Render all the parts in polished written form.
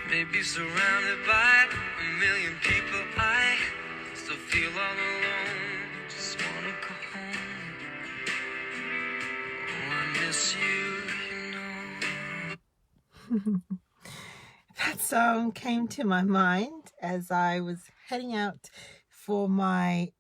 Maybe surrounded by a million people, I still feel all alone. Just wanna go home. Oh, I miss you, That song came to my mind as I was heading out for my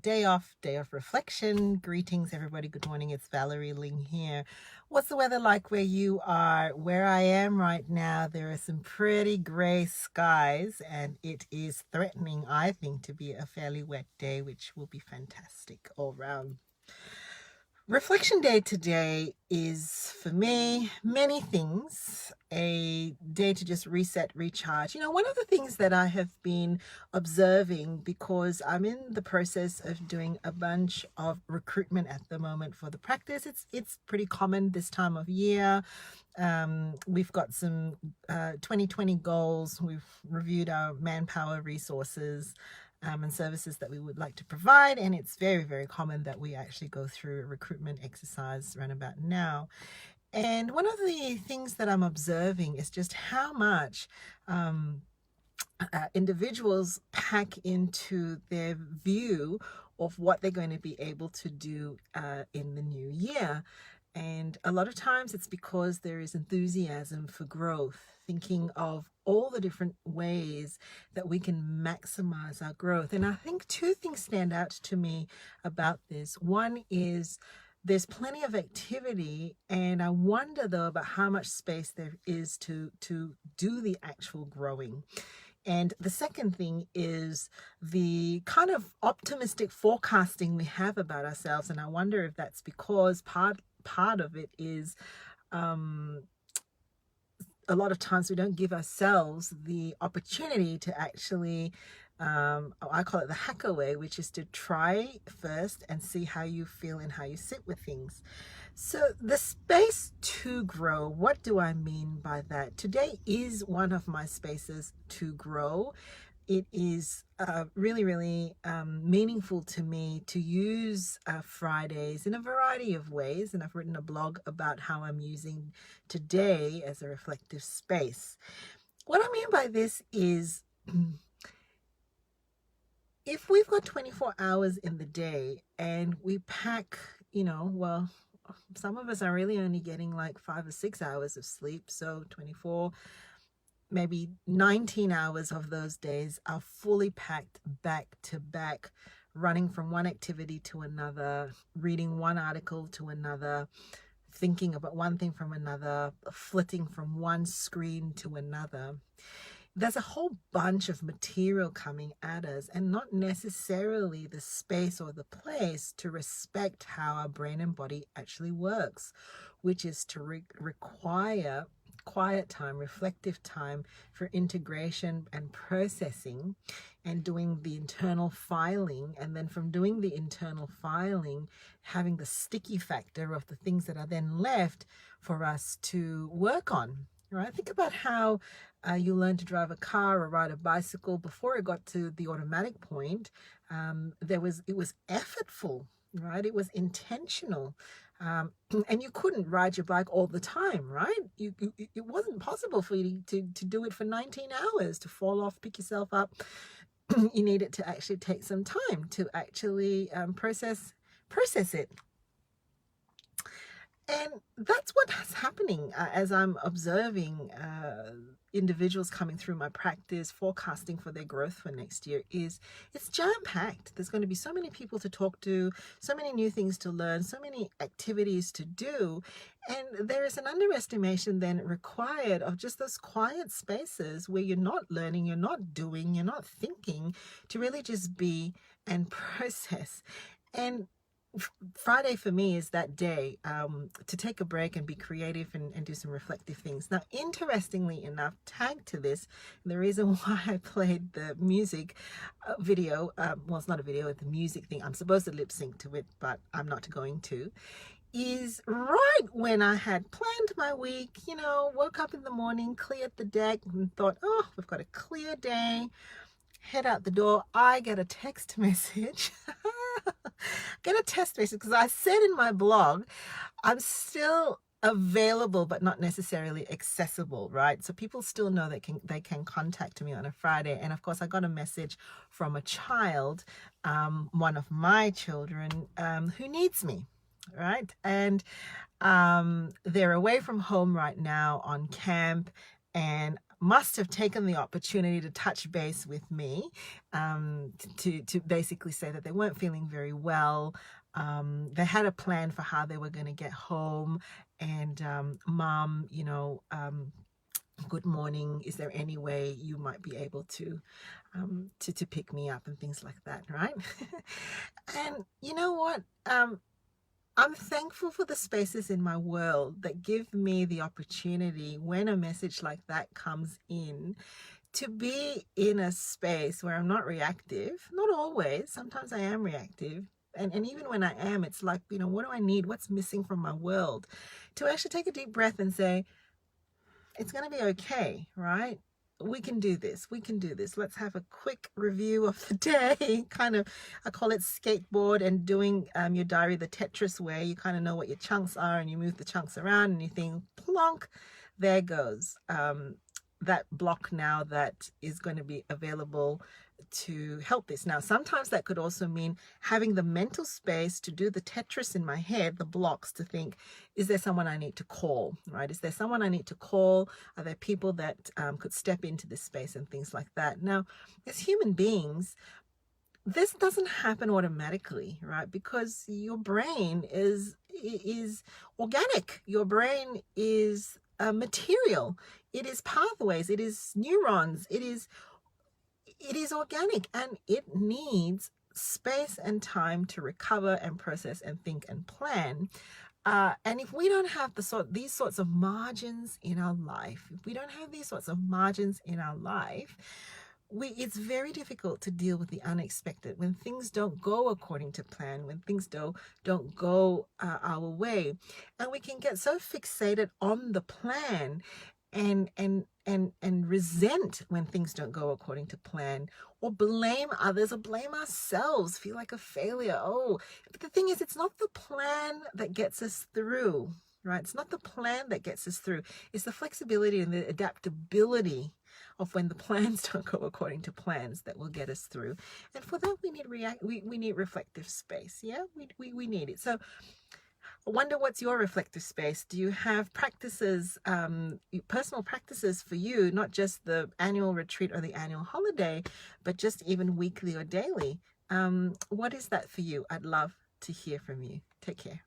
day off reflection. Greetings, everybody. Good morning. It's Valerie Ling here. What's the weather like where you are? Where I am right now, there are some pretty gray skies, and it is threatening, I think, to be a fairly wet day, which will be fantastic all round. Reflection Day today is, for me, many things. A day to just reset, recharge. One of the things that I have been observing, because I'm in the process of doing a bunch of recruitment at the moment for the practice. It's pretty common this time of year. We've got some 2020 goals. We've reviewed our manpower resources and services that we would like to provide. And it's very, very common that we actually go through a recruitment exercise around about now. And one of the things that I'm observing is just how much individuals pack into their view of what they're going to be able to do in the new year. And a lot of times it's because there is enthusiasm for growth, thinking of all the different ways that we can maximize our growth. And I think two things stand out to me about this. One is there's plenty of activity, and I wonder though about how much space there is to do the actual growing. And the second thing is the kind of optimistic forecasting we have about ourselves. And I wonder if that's because part of it is a lot of times we don't give ourselves the opportunity to actually, I call it the hacker way, which is to try first and see how you feel and how you sit with things. So the space to grow, what do I mean by that? Today is one of my spaces to grow. It is really, really meaningful to me to use Fridays in a variety of ways. And I've written a blog about how I'm using today as a reflective space. What I mean by this is if we've got 24 hours in the day and we pack, well, some of us are really only getting like 5 or 6 hours of sleep. So 24, maybe 19 hours of those days are fully packed back to back, running from one activity to another, reading one article to another, thinking about one thing from another, flitting from one screen to another. There's a whole bunch of material coming at us, and not necessarily the space or the place to respect how our brain and body actually works, which is to require quiet time, reflective time for integration and processing and doing the internal filing. And then from doing the internal filing, having the sticky factor of the things that are then left for us to work on. Right? Think about how you learn to drive a car or ride a bicycle. Before it got to the automatic point, it was effortful, right? It was intentional. And you couldn't ride your bike all the time, right? It wasn't possible for you to do it for 19 hours, to fall off, pick yourself up. You needed to actually take some time to actually process it. And that's what's happening as I'm observing individuals coming through my practice, forecasting for their growth for next year. It's jam-packed. There's going to be so many people to talk to, so many new things to learn, so many activities to do. And there is an underestimation then required of just those quiet spaces where you're not learning, you're not doing, you're not thinking, to really just be and process. And Friday for me is that day to take a break and be creative and do some reflective things. Now, interestingly enough, tagged to this, the reason why I played the music video, well, it's not a video, it's a music thing. I'm supposed to lip sync to it, but I'm not going to, is right when I had planned my week, woke up in the morning, cleared the deck and thought, oh, we've got a clear day. Head out the door, I get a text message. Because I said in my blog, I'm still available but not necessarily accessible, right? So people still know they can contact me on a Friday. And of course, I got a message from a child, one of my children, who needs me, right? And they're away from home right now on camp, and must have taken the opportunity to touch base with me, to basically say that they weren't feeling very well. They had a plan for how they were going to get home, and mom, good morning, is there any way you might be able to pick me up and things like that, right? And you know what, I'm thankful for the spaces in my world that give me the opportunity, when a message like that comes in, to be in a space where I'm not reactive. Not always. Sometimes I am reactive. And even when I am, it's like, what do I need? What's missing from my world? To actually take a deep breath and say, it's going to be okay, right? We can do this. We can do this. Let's have a quick review of the day. Kind of, I call it skateboard and doing your diary the Tetris way. You kind of know what your chunks are, and you move the chunks around, and you think, plonk, there goes. That block now that is going to be available to help this. Now, sometimes that could also mean having the mental space to do the Tetris in my head, the blocks, to think, is there someone I need to call, right? Is there someone I need to call? Are there people that could step into this space and things like that? Now, as human beings, this doesn't happen automatically, right? Because your brain is organic. Your brain is material. It is pathways. It is neurons. It is organic, and it needs space and time to recover and process and think and plan. And if we don't have these sorts of margins in our life, it's very difficult to deal with the unexpected, when things don't go according to plan, when things don't go our way. And we can get so fixated on the plan and resent when things don't go according to plan, or blame others, or blame ourselves, feel like a failure. Oh, but the thing is, it's not the plan that gets us through, right? It's not the plan that gets us through. It's the flexibility and the adaptability of when the plans don't go according to plans that will get us through. And for that, we need reflective space. Yeah, we need it. So I wonder, what's your reflective space? Do you have practices, personal practices for you, not just the annual retreat or the annual holiday, but just even weekly or daily? What is that for you? I'd love to hear from you. Take care.